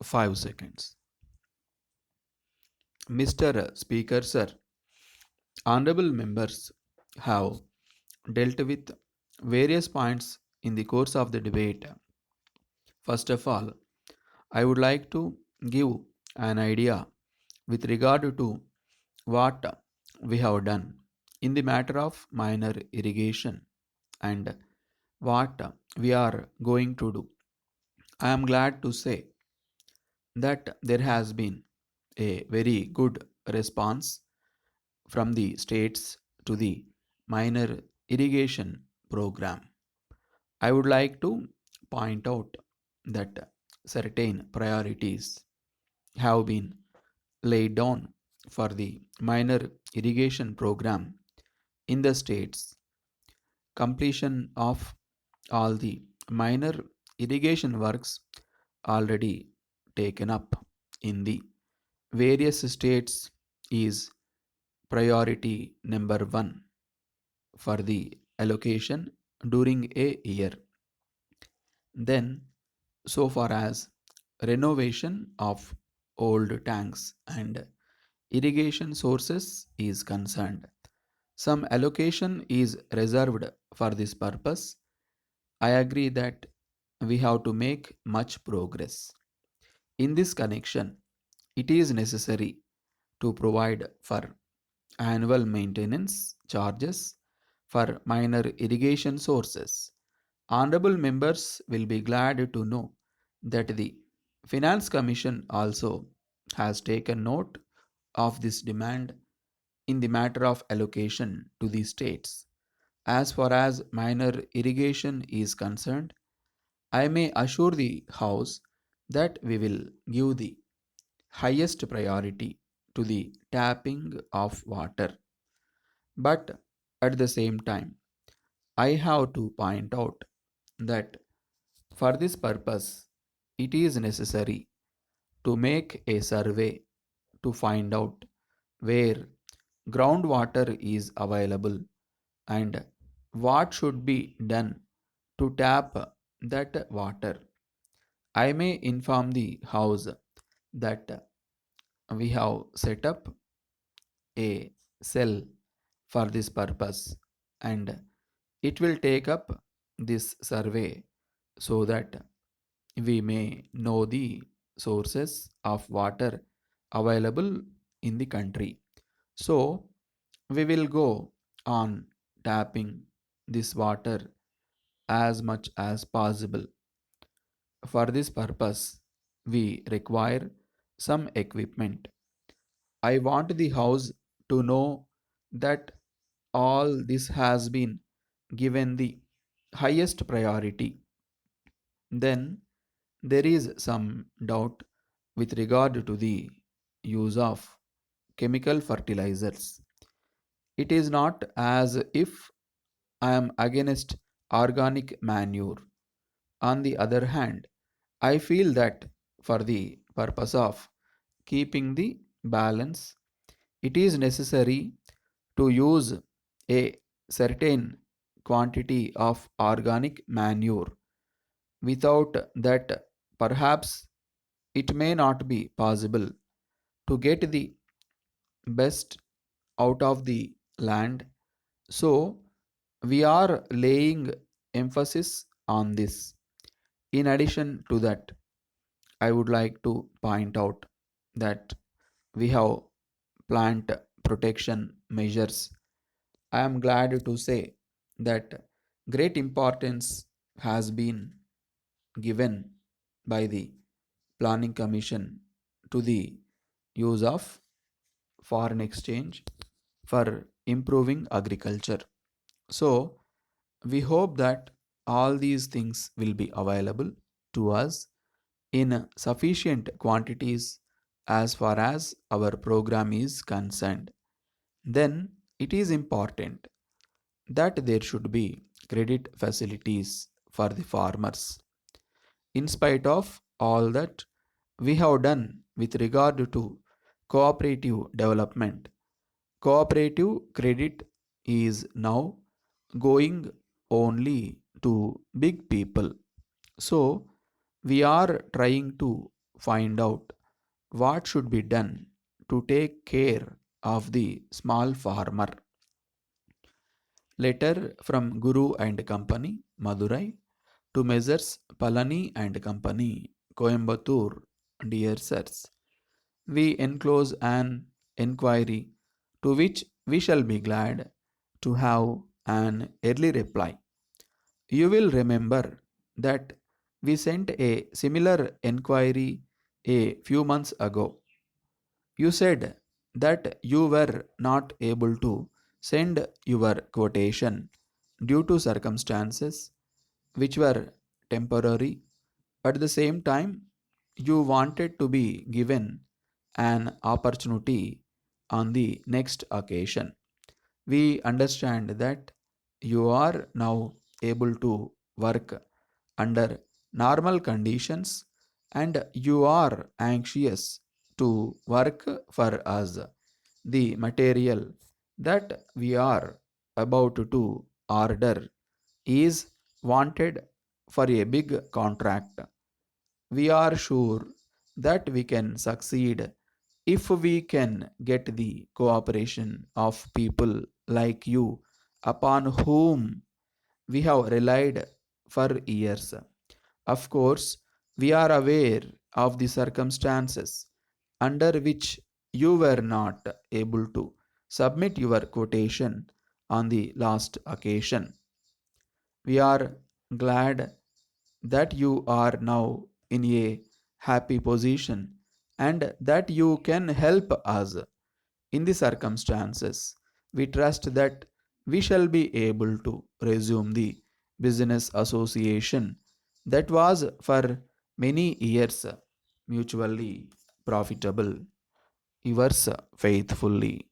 5 seconds. Mr. Speaker, sir, honorable members have dealt with various points in the course of the debate. First of all, I would like to give an idea with regard to what we have done in the matter of minor irrigation and what we are going to do. I am glad to say that there has been a very good response from the states to the minor irrigation program. I would like to point out that certain priorities have been laid down for the minor irrigation program in the states. Completion of all the minor irrigation works already taken up in the various states is priority number 1 for the allocation during a year. Then, so far as renovation of old tanks and irrigation sources is concerned, some allocation is reserved for this purpose. I agree that we have to make much progress. In this connection, it is necessary to provide for annual maintenance charges for minor irrigation sources. Honorable members will be glad to know that the Finance Commission also has taken note of this demand in the matter of allocation to the states. As far as minor irrigation is concerned, I may assure the House that we will give the highest priority to the tapping of water. But at the same time, I have to point out that for this purpose, it is necessary to make a survey to find out where groundwater is available and what should be done to tap that water. I may inform the House that we have set up a cell for this purpose and it will take up this survey so that we may know the sources of water available in the country. So, we will go on tapping this water as much as possible. For this purpose, we require some equipment. I want the House to know that all this has been given the highest priority. Then there is some doubt with regard to the use of chemical fertilizers. It is not as if I am against organic manure. On the other hand, I feel that for the purpose of keeping the balance, it is necessary to use a certain quantity of organic manure. Without that, perhaps it may not be possible to get the best out of the land. So, we are laying emphasis on this. In addition to that, I would like to point out that we have plant protection measures. I am glad to say that great importance has been given by the Planning Commission to the use of foreign exchange for improving agriculture. So, we hope that all these things will be available to us in sufficient quantities as far as our program is concerned. Then it is important that there should be credit facilities for the farmers. In spite of all that we have done with regard to cooperative development, cooperative credit is now going only to big people. So, we are trying to find out what should be done to take care of the small farmer. Letter from Guru and Company, Madurai, to Messrs. Palani and Company, Coimbatore. Dear sirs, we enclose an enquiry to which we shall be glad to have an early reply. You will remember that we sent a similar enquiry a few months ago. You said that you were not able to send your quotation due to circumstances which were temporary. At the same time, you wanted to be given an opportunity on the next occasion. We understand that you are now able to work under normal conditions and you are anxious to work for us. The material that we are about to order is wanted for a big contract. We are sure that we can succeed if we can get the cooperation of people like you upon whom we have relied for years. Of course, we are aware of the circumstances under which you were not able to submit your quotation on the last occasion. We are glad that you are now in a happy position and that you can help us in the circumstances. We trust that we shall be able to resume the business association that was for many years mutually profitable. Yours faithfully,